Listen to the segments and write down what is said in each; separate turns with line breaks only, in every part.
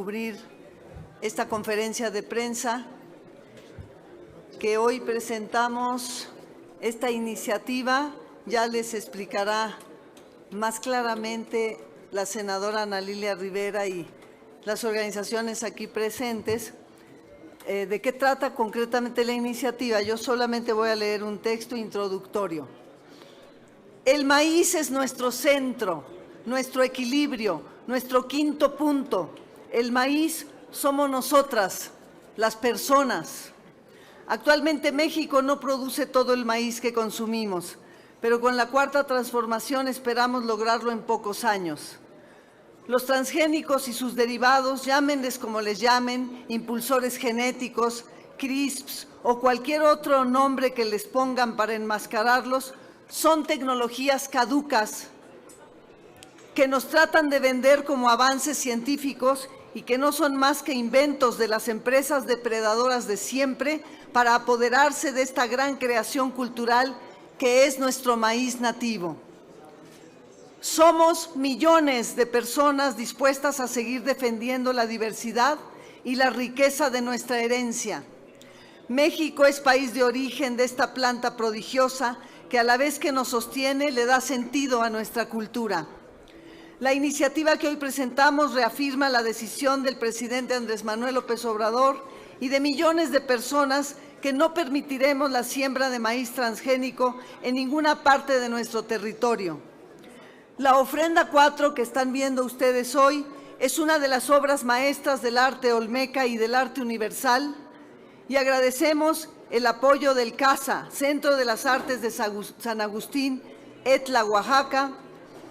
cubrir esta conferencia de prensa que hoy presentamos. Esta iniciativa ya les explicará más claramente la senadora Ana Lilia Rivera y las organizaciones aquí presentes. ¿De qué trata concretamente la iniciativa? Yo solamente voy a leer un texto introductorio. El maíz es nuestro centro, nuestro equilibrio, nuestro quinto punto. El maíz somos nosotras, las personas. Actualmente México no produce todo el maíz que consumimos, pero con la cuarta transformación esperamos lograrlo en pocos años. Los transgénicos y sus derivados, llámenles como les llamen, impulsores genéticos, CRISPs o cualquier otro nombre que les pongan para enmascararlos, son tecnologías caducas que nos tratan de vender como avances científicos y que no son más que inventos de las empresas depredadoras de siempre para apoderarse de esta gran creación cultural que es nuestro maíz nativo. Somos millones de personas dispuestas a seguir defendiendo la diversidad y la riqueza de nuestra herencia. México es país de origen de esta planta prodigiosa que a la vez que nos sostiene le da sentido a nuestra cultura. La iniciativa que hoy presentamos reafirma la decisión del presidente Andrés Manuel López Obrador y de millones de personas que no permitiremos la siembra de maíz transgénico en ninguna parte de nuestro territorio. La ofrenda 4 que están viendo ustedes hoy es una de las obras maestras del arte olmeca y del arte universal, y agradecemos el apoyo del CASA, Centro de las Artes de San Agustín, Etla, Oaxaca,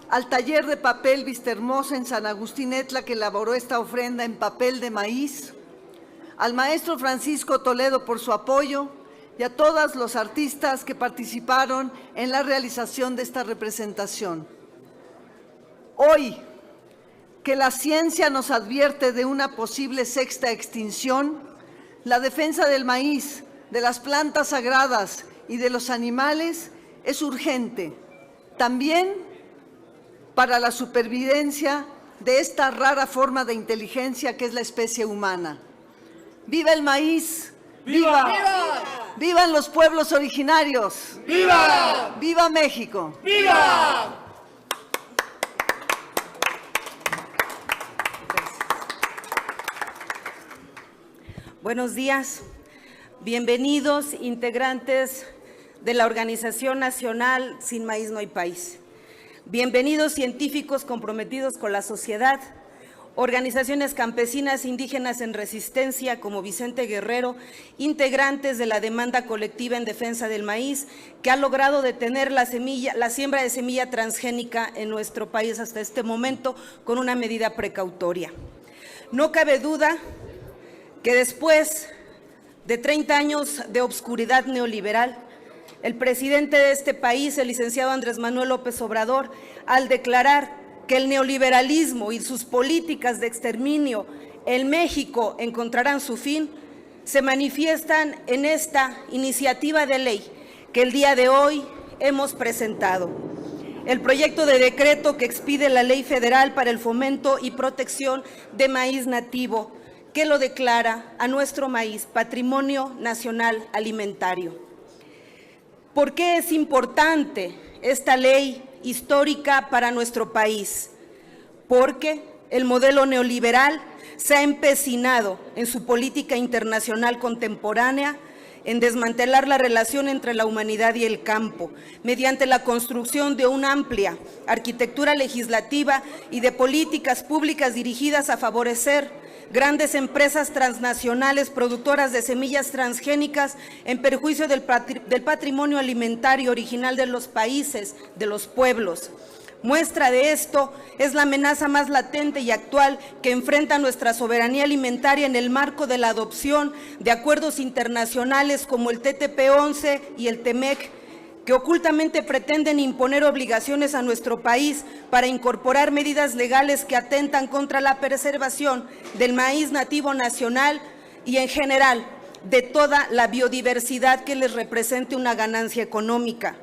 al taller de papel Vistahermosa en San Agustín, Etla, que elaboró esta ofrenda en papel de maíz, al maestro Francisco Toledo por su apoyo y a todos los artistas que participaron en la realización de esta representación. Hoy, que la ciencia nos advierte de una posible sexta extinción, la defensa del maíz, de las plantas sagradas y de los animales es urgente, también para la supervivencia de esta rara forma de inteligencia que es la especie humana. ¡Viva el maíz! ¡Viva! ¡Viva! ¡Vivan los pueblos originarios!
¡Viva!
¡Viva México!
¡Viva!
Buenos días, bienvenidos integrantes de la Organización Nacional Sin Maíz No Hay País. Bienvenidos científicos comprometidos con la sociedad, organizaciones campesinas indígenas en resistencia como Vicente Guerrero, integrantes de la demanda colectiva en defensa del maíz, que ha logrado detener la siembra de semilla transgénica en nuestro país hasta este momento con una medida precautoria. No cabe duda que después de 30 años de obscuridad neoliberal, el presidente de este país, el licenciado Andrés Manuel López Obrador, al declarar que el neoliberalismo y sus políticas de exterminio en México encontrarán su fin, se manifiestan en esta iniciativa de ley que el día de hoy hemos presentado. El proyecto de decreto que expide la Ley Federal para el Fomento y Protección de Maíz Nativo, que lo declara a nuestro maíz Patrimonio Nacional Alimentario. ¿Por qué es importante esta ley histórica para nuestro país? Porque el modelo neoliberal se ha empecinado en su política internacional contemporánea en desmantelar la relación entre la humanidad y el campo, mediante la construcción de una amplia arquitectura legislativa y de políticas públicas dirigidas a favorecer grandes empresas transnacionales productoras de semillas transgénicas en perjuicio del patrimonio alimentario original de los países, de los pueblos. Muestra de esto es la amenaza más latente y actual que enfrenta nuestra soberanía alimentaria en el marco de la adopción de acuerdos internacionales como el TTP-11 y el TEMEC, que ocultamente pretenden imponer obligaciones a nuestro país para incorporar medidas legales que atentan contra la preservación del maíz nativo nacional y en general de toda la biodiversidad que les represente una ganancia económica.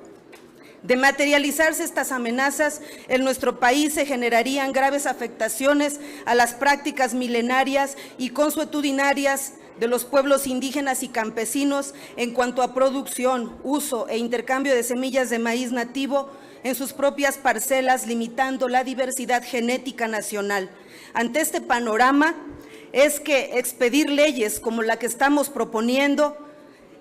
De materializarse estas amenazas, en nuestro país se generarían graves afectaciones a las prácticas milenarias y consuetudinarias de los pueblos indígenas y campesinos en cuanto a producción, uso e intercambio de semillas de maíz nativo en sus propias parcelas, limitando la diversidad genética nacional. Ante este panorama, es que expedir leyes como la que estamos proponiendo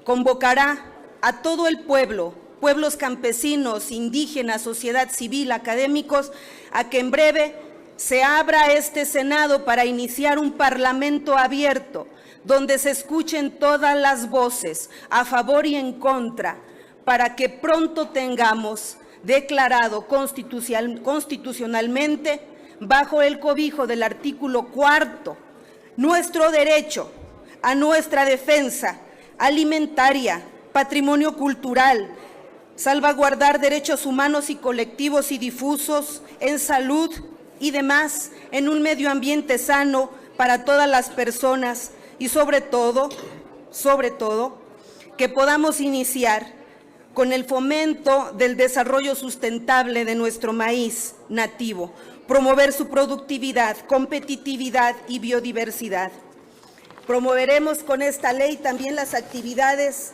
convocará a todo el pueblo, pueblos campesinos, indígenas, sociedad civil, académicos, a que en breve se abra este Senado para iniciar un parlamento abierto, donde se escuchen todas las voces a favor y en contra, para que pronto tengamos declarado constitucionalmente, bajo el cobijo del artículo 4, nuestro derecho a nuestra defensa alimentaria, patrimonio cultural, salvaguardar derechos humanos y colectivos y difusos en salud y demás, en un medio ambiente sano para todas las personas y sobre todo, que podamos iniciar con el fomento del desarrollo sustentable de nuestro maíz nativo, promover su productividad, competitividad y biodiversidad. Promoveremos con esta ley también las actividades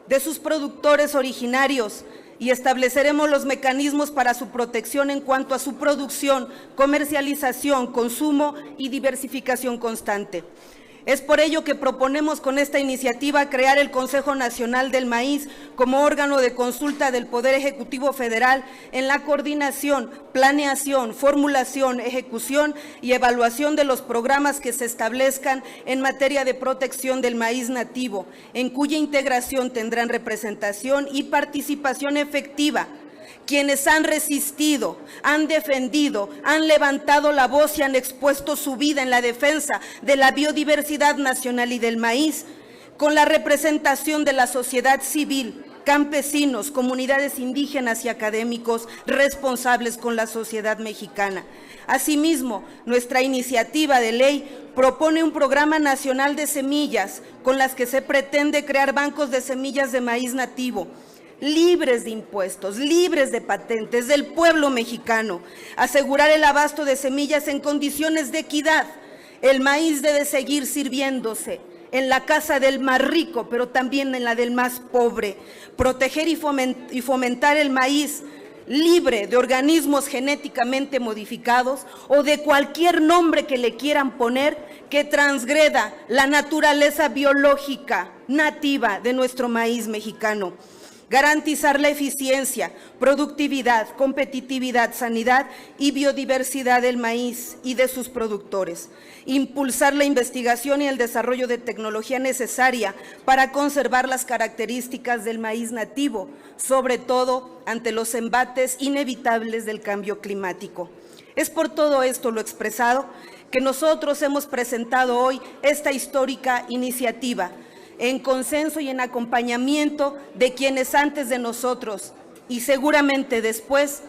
de sus productores originarios y estableceremos los mecanismos para su protección en cuanto a su producción, comercialización, consumo y diversificación constante. Es por ello que proponemos con esta iniciativa crear el Consejo Nacional del Maíz como órgano de consulta del Poder Ejecutivo Federal en la coordinación, planeación, formulación, ejecución y evaluación de los programas que se establezcan en materia de protección del maíz nativo, en cuya integración tendrán representación y participación efectiva quienes han resistido, han defendido, han levantado la voz y han expuesto su vida en la defensa de la biodiversidad nacional y del maíz, con la representación de la sociedad civil, campesinos, comunidades indígenas y académicos responsables con la sociedad mexicana. Asimismo, nuestra iniciativa de ley propone un programa nacional de semillas con las que se pretende crear bancos de semillas de maíz nativo, libres de impuestos, libres de patentes del pueblo mexicano, asegurar el abasto de semillas en condiciones de equidad. El maíz debe seguir sirviéndose en la casa del más rico, pero también en la del más pobre. Proteger y fomentar el maíz libre de organismos genéticamente modificados o de cualquier nombre que le quieran poner que transgreda la naturaleza biológica nativa de nuestro maíz mexicano. Garantizar la eficiencia, productividad, competitividad, sanidad y biodiversidad del maíz y de sus productores. Impulsar la investigación y el desarrollo de tecnología necesaria para conservar las características del maíz nativo, sobre todo ante los embates inevitables del cambio climático. Es por todo esto lo expresado que nosotros hemos presentado hoy esta histórica iniciativa, en consenso y en acompañamiento de quienes antes de nosotros y seguramente después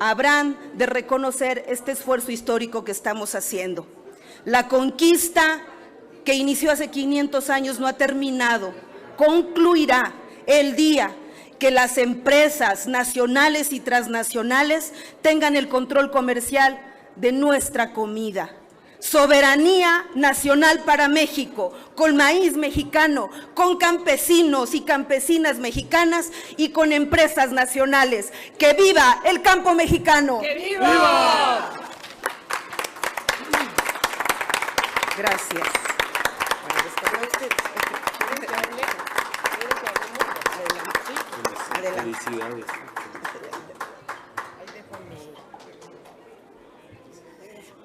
habrán de reconocer este esfuerzo histórico que estamos haciendo. La conquista que inició hace 500 años no ha terminado, concluirá el día que las empresas nacionales y transnacionales tengan el control comercial de nuestra comida. Soberanía nacional para México, con maíz mexicano, con campesinos y campesinas mexicanas y con empresas nacionales. ¡Que viva el campo mexicano!
¡Que viva! ¡Viva!
Gracias.
Felicidades.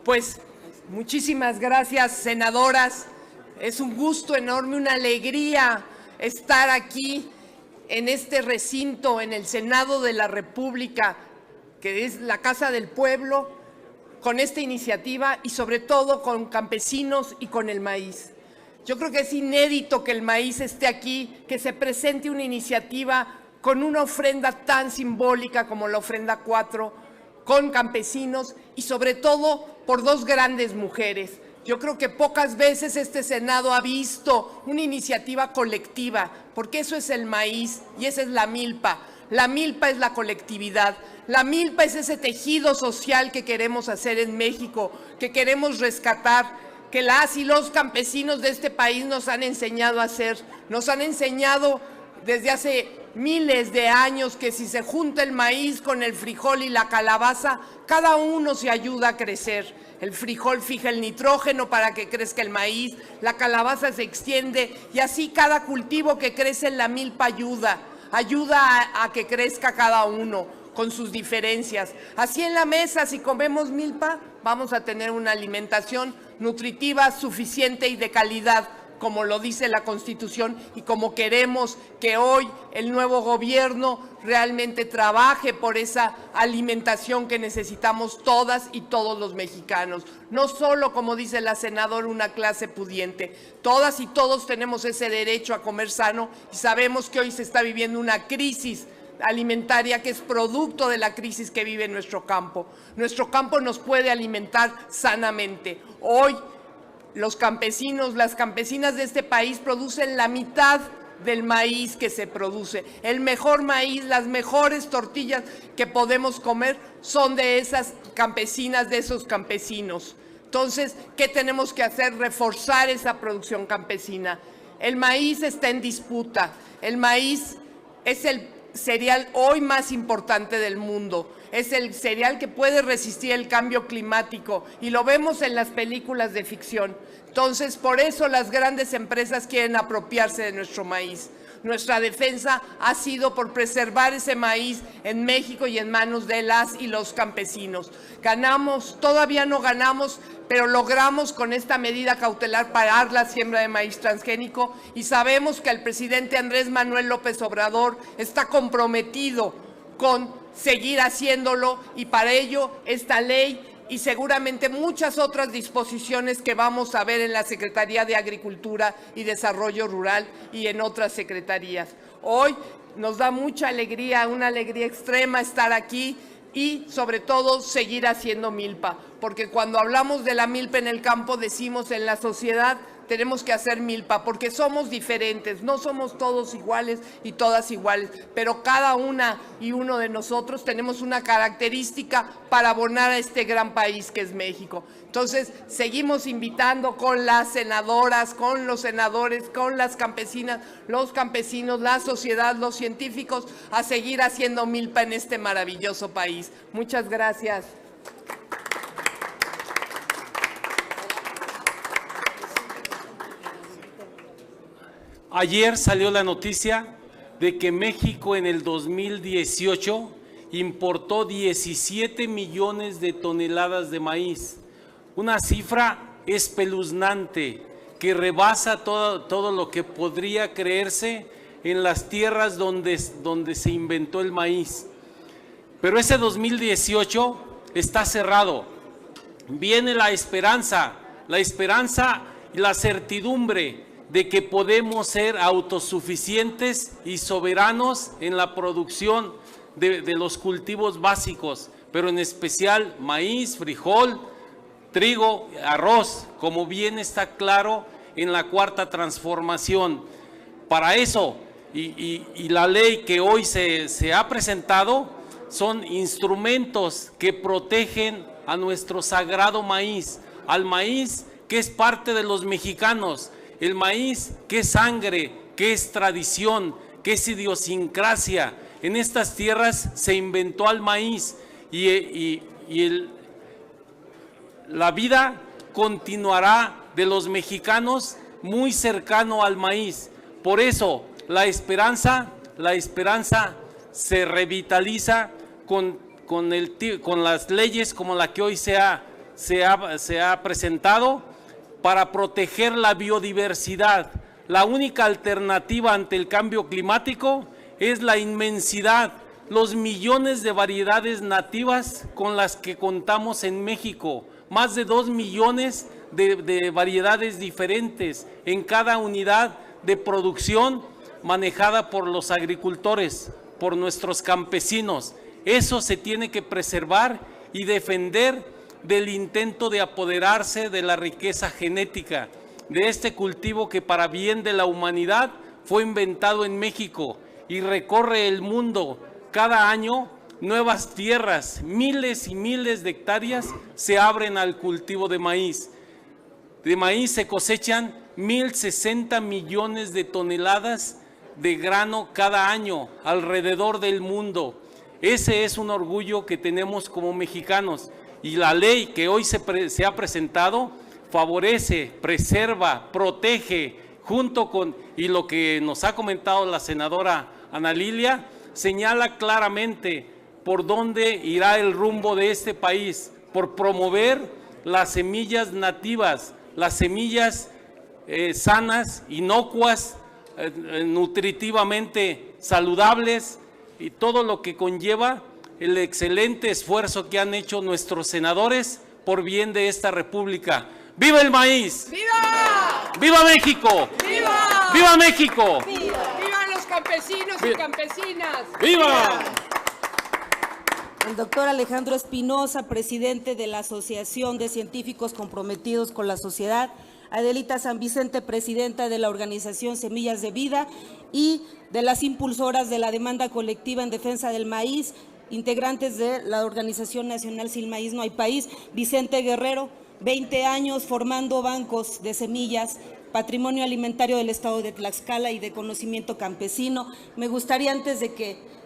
Pues muchísimas gracias, senadoras. Es un gusto enorme, una alegría estar aquí en este recinto, en el Senado de la República, que es la Casa del Pueblo, con esta iniciativa y sobre todo con campesinos y con el maíz. Yo creo que es inédito que el maíz esté aquí, que se presente una iniciativa con una ofrenda tan simbólica como la ofrenda 4, con campesinos y sobre todo por dos grandes mujeres. Yo creo que pocas veces este Senado ha visto una iniciativa colectiva, porque eso es el maíz y esa es la milpa. La milpa es la colectividad. La milpa es ese tejido social que queremos hacer en México, que queremos rescatar, que las y los campesinos de este país nos han enseñado a hacer. Nos han enseñado desde hace miles de años que si se junta el maíz con el frijol y la calabaza, cada uno se ayuda a crecer. El frijol fija el nitrógeno para que crezca el maíz, la calabaza se extiende y así cada cultivo que crece en la milpa ayuda a que crezca cada uno con sus diferencias. Así en la mesa, si comemos milpa, vamos a tener una alimentación nutritiva, suficiente y de calidad, como lo dice la Constitución y como queremos que hoy el nuevo gobierno realmente trabaje por esa alimentación que necesitamos todas y todos los mexicanos. No solo, como dice la senadora, una clase pudiente. Todas y todos tenemos ese derecho a comer sano y sabemos que hoy se está viviendo una crisis alimentaria que es producto de la crisis que vive nuestro campo. Nuestro campo nos puede alimentar sanamente. Hoy los campesinos, las campesinas de este país producen la mitad del maíz que se produce. El mejor maíz, las mejores tortillas que podemos comer son de esas campesinas, de esos campesinos. Entonces, ¿qué tenemos que hacer? Reforzar esa producción campesina. El maíz está en disputa. El maíz es el cereal hoy más importante del mundo. Es el cereal que puede resistir el cambio climático y lo vemos en las películas de ficción. Entonces, por eso las grandes empresas quieren apropiarse de nuestro maíz. Nuestra defensa ha sido por preservar ese maíz en México y en manos de las y los campesinos. Ganamos, todavía no ganamos, pero logramos con esta medida cautelar parar la siembra de maíz transgénico y sabemos que el presidente Andrés Manuel López Obrador está comprometido con seguir haciéndolo y para ello esta ley y seguramente muchas otras disposiciones que vamos a ver en la Secretaría de Agricultura y Desarrollo Rural y en otras secretarías. Hoy nos da mucha alegría, una alegría extrema estar aquí y sobre todo seguir haciendo milpa, porque cuando hablamos de la milpa en el campo decimos en la sociedad tenemos que hacer milpa, porque somos diferentes, no somos todos iguales y todas iguales, pero cada una y uno de nosotros tenemos una característica para abonar a este gran país que es México. Entonces, seguimos invitando con las senadoras, con los senadores, con las campesinas, los campesinos, la sociedad, los científicos, a seguir haciendo milpa en este maravilloso país. Muchas gracias.
Ayer salió la noticia de que México en el 2018 importó 17 millones de toneladas de maíz, una cifra espeluznante que rebasa todo lo que podría creerse en las tierras donde se inventó el maíz. Pero ese 2018 está cerrado. Viene la esperanza y la certidumbre de que podemos ser autosuficientes y soberanos en la producción de los cultivos básicos, pero en especial maíz, frijol, trigo, arroz, como bien está claro en la Cuarta Transformación. Para eso, y la ley que hoy se ha presentado, son instrumentos que protegen a nuestro sagrado maíz, al maíz que es parte de los mexicanos, el maíz que es sangre, que es tradición, que es idiosincrasia. En estas tierras se inventó el maíz y la vida continuará de los mexicanos muy cercano al maíz. Por eso la esperanza se revitaliza con las leyes como la que hoy se ha presentado, para proteger la biodiversidad. La única alternativa ante el cambio climático es la inmensidad, los millones de variedades nativas con las que contamos en México, más de 2 millones de variedades diferentes en cada unidad de producción manejada por los agricultores, por nuestros campesinos. Eso se tiene que preservar y defender del intento de apoderarse de la riqueza genética, de este cultivo que para bien de la humanidad fue inventado en México y recorre el mundo cada año nuevas tierras, miles y miles de hectáreas se abren al cultivo de maíz. De maíz se cosechan 1.060 millones de toneladas de grano cada año alrededor del mundo. Ese es un orgullo que tenemos como mexicanos, y la ley que hoy se ha presentado favorece, preserva, protege, junto con, y lo que nos ha comentado la senadora Ana Lilia, señala claramente por dónde irá el rumbo de este país, por promover las semillas nativas, las semillas sanas, inocuas, nutritivamente saludables, y todo lo que conlleva el excelente esfuerzo que han hecho nuestros senadores por bien de esta república. ¡Viva el maíz!
¡Viva!
¡Viva México!
¡Viva!
¡Viva México!
¡Viva los campesinos y campesinas!
¡Viva!
El doctor Alejandro Espinosa, presidente de la Asociación de Científicos Comprometidos con la Sociedad, Adelita San Vicente, presidenta de la organización Semillas de Vida y de las impulsoras de la demanda colectiva en defensa del maíz, integrantes de la Organización Nacional Sin Maíz No Hay País, Vicente Guerrero, 20 años formando bancos de semillas, patrimonio alimentario del estado de Tlaxcala y de conocimiento campesino. Me gustaría, antes de que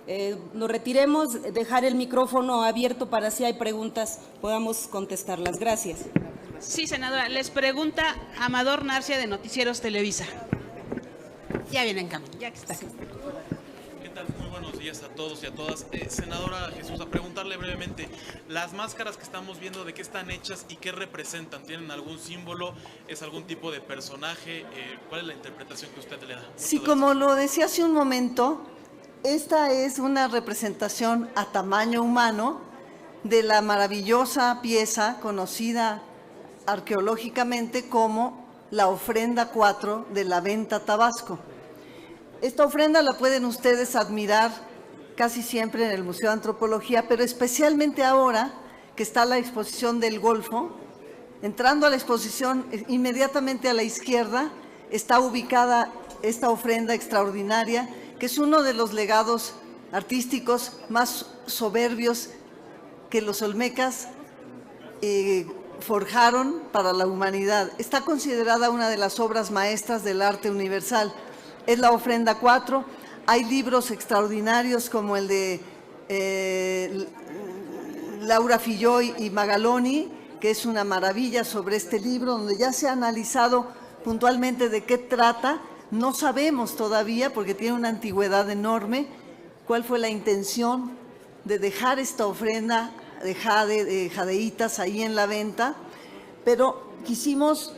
nos retiremos, dejar el micrófono abierto para si hay preguntas podamos contestarlas. Gracias.
Sí, senadora. Les pregunta Amador Narcia de Noticieros Televisa. Ya viene en camino, ya que está.
¿Qué tal? Muy buenos días a todos y a todas. Senadora Jesús, a preguntarle brevemente, las máscaras que estamos viendo, ¿de qué están hechas y qué representan? ¿Tienen algún símbolo? ¿Es algún tipo de personaje? ¿Cuál es la interpretación que usted le da?
Sí, como lo decía hace un momento, esta es una representación a tamaño humano de la maravillosa pieza conocida arqueológicamente como la ofrenda 4 de la Venta Tabasco. Esta ofrenda la pueden ustedes admirar casi siempre en el Museo de Antropología, pero especialmente ahora que está la exposición del Golfo. Entrando a la exposición, inmediatamente a la izquierda está ubicada esta ofrenda extraordinaria, que es uno de los legados artísticos más soberbios que los olmecas forjaron para la humanidad. Está considerada una de las obras maestras del arte universal. Es la ofrenda 4. Hay libros extraordinarios como el de Laura Filloy y Magaloni, que es una maravilla sobre este libro, donde ya se ha analizado puntualmente de qué trata. No sabemos todavía, porque tiene una antigüedad enorme, cuál fue la intención de dejar esta ofrenda de jade, de jadeitas ahí en la venta, pero quisimos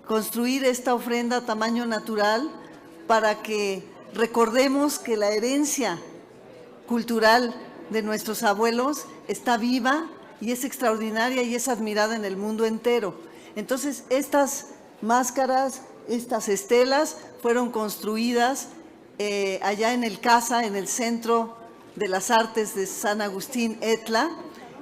construir esta ofrenda a tamaño natural para que recordemos que la herencia cultural de nuestros abuelos está viva y es extraordinaria y es admirada en el mundo entero. Entonces, estas máscaras, estas estelas fueron construidas allá en el CASA, en el Centro de las Artes de San Agustín, Etla.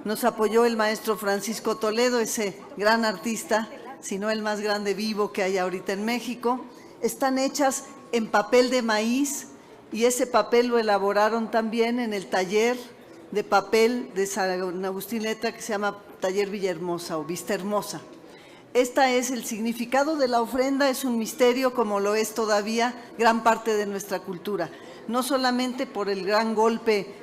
Nos apoyó el maestro Francisco Toledo, ese gran artista, si no el más grande vivo que hay ahorita en México. Están hechas en papel de maíz y ese papel lo elaboraron también en el taller de papel de San Agustín Etla, que se llama Taller Villahermosa o Vista Hermosa. Este es el significado de la ofrenda, es un misterio como lo es todavía gran parte de nuestra cultura. No solamente por el gran golpe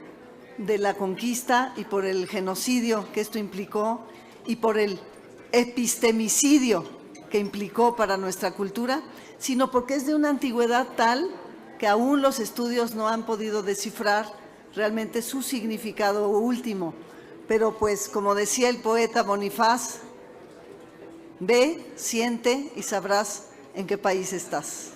de la conquista y por el genocidio que esto implicó y por el epistemicidio que implicó para nuestra cultura, sino porque es de una antigüedad tal que aún los estudios no han podido descifrar realmente su significado último. Pero pues, como decía el poeta Bonifaz, ve, siente y sabrás en qué país estás.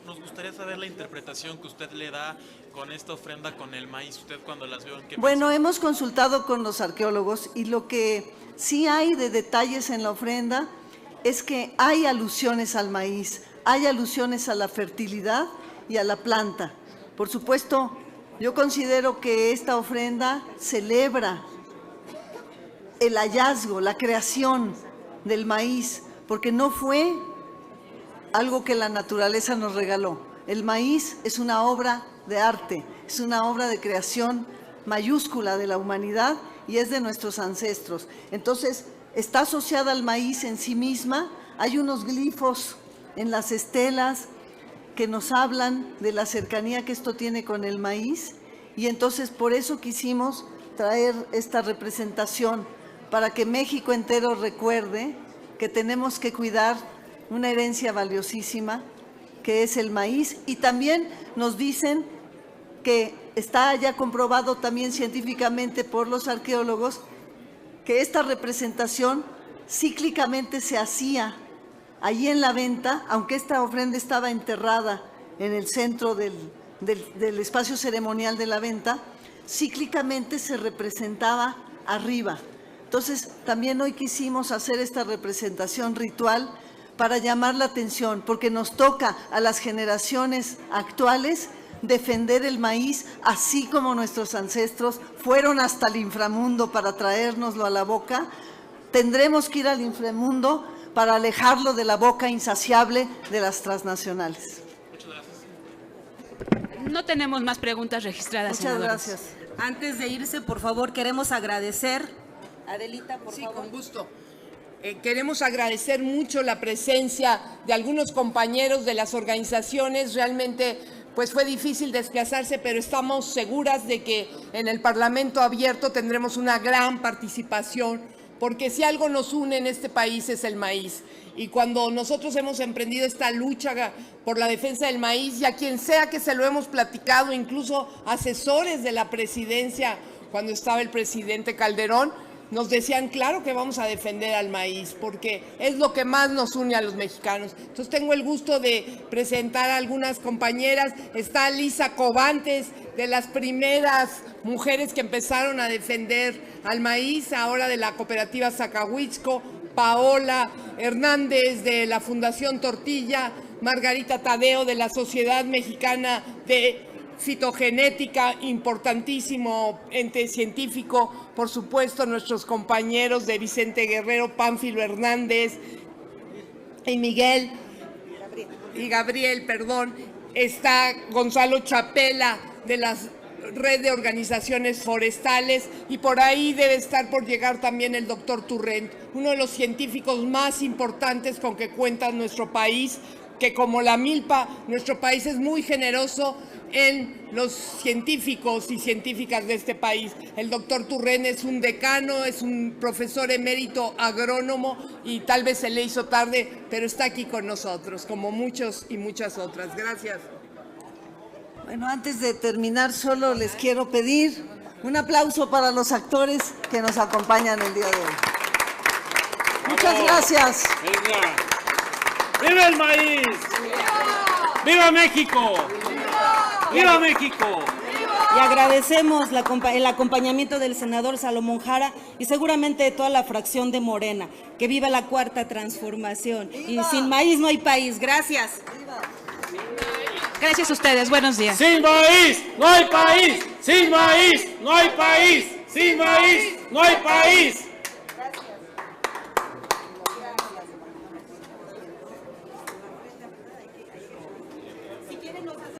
Nos gustaría saber la interpretación que usted le da con esta ofrenda con el maíz. ¿Usted cuando las vio en qué
Bueno,
pensó?
hemos consultado con los arqueólogos y lo que sí hay de detalles en la ofrenda es que hay alusiones al maíz, hay alusiones a la fertilidad y a la planta. Por supuesto, yo considero que esta ofrenda celebra el hallazgo, la creación del maíz, porque no fue algo que la naturaleza nos regaló. El maíz es una obra de arte, es una obra de creación mayúscula de la humanidad y es de nuestros ancestros. Entonces, está asociada al maíz en sí misma. Hay unos glifos en las estelas que nos hablan de la cercanía que esto tiene con el maíz, y entonces por eso quisimos traer esta representación, para que México entero recuerde que tenemos que cuidar una herencia valiosísima que es el maíz. Y también nos dicen que está ya comprobado también científicamente por los arqueólogos que esta representación cíclicamente se hacía allí en la venta, aunque esta ofrenda estaba enterrada en el centro del espacio ceremonial de la venta, cíclicamente se representaba arriba. Entonces, también hoy quisimos hacer esta representación ritual para llamar la atención, porque nos toca a las generaciones actuales defender el maíz, así como nuestros ancestros fueron hasta el inframundo para traérnoslo a la boca. Tendremos que ir al inframundo para alejarlo de la boca insaciable de las transnacionales.
Muchas gracias.
No tenemos más preguntas registradas.
Muchas
senadora.
gracias.
Antes de irse, por favor, queremos agradecer. Adelita, por
Sí,
favor.
con gusto. Queremos agradecer mucho la presencia de algunos compañeros de las organizaciones. Realmente, pues fue difícil desplazarse, pero estamos seguras de que en el Parlamento abierto tendremos una gran participación, porque si algo nos une en este país es el maíz. Y cuando nosotros hemos emprendido esta lucha por la defensa del maíz, y a quien sea que se lo hemos platicado, incluso asesores de la presidencia, cuando estaba el presidente Calderón, nos decían, claro que vamos a defender al maíz, porque es lo que más nos une a los mexicanos. Entonces tengo el gusto de presentar a algunas compañeras. Está Lisa Cobantes, de las primeras mujeres que empezaron a defender al maíz, ahora de la cooperativa Zacahuitzco, Paola Hernández, de la Fundación Tortilla, Margarita Tadeo, de la Sociedad Mexicana de Fitogenética, importantísimo ente científico, por supuesto nuestros compañeros de Vicente Guerrero, Pánfilo Hernández y Gabriel, está Gonzalo Chapela de la Red de Organizaciones Forestales, y por ahí debe estar por llegar también el doctor Turrent, uno de los científicos más importantes con que cuenta nuestro país, que como la milpa, nuestro país es muy generoso en los científicos y científicas de este país. El doctor Turrent es un decano, es un profesor emérito agrónomo, y tal vez se le hizo tarde, pero está aquí con nosotros, como muchos y muchas otras. Gracias.
Bueno, antes de terminar, solo les quiero pedir un aplauso para los actores que nos acompañan el día de hoy. Muchas gracias.
Venga. ¡Viva el maíz! ¡Viva México! ¡Viva México!
Y agradecemos el acompañamiento del senador Salomón Jara y seguramente de toda la fracción de Morena. Que viva la cuarta transformación. Y sin maíz no hay país. Gracias.
Gracias a ustedes. Buenos días.
¡Sin maíz no hay país! ¡Sin maíz no hay país! ¡Sin maíz no hay país!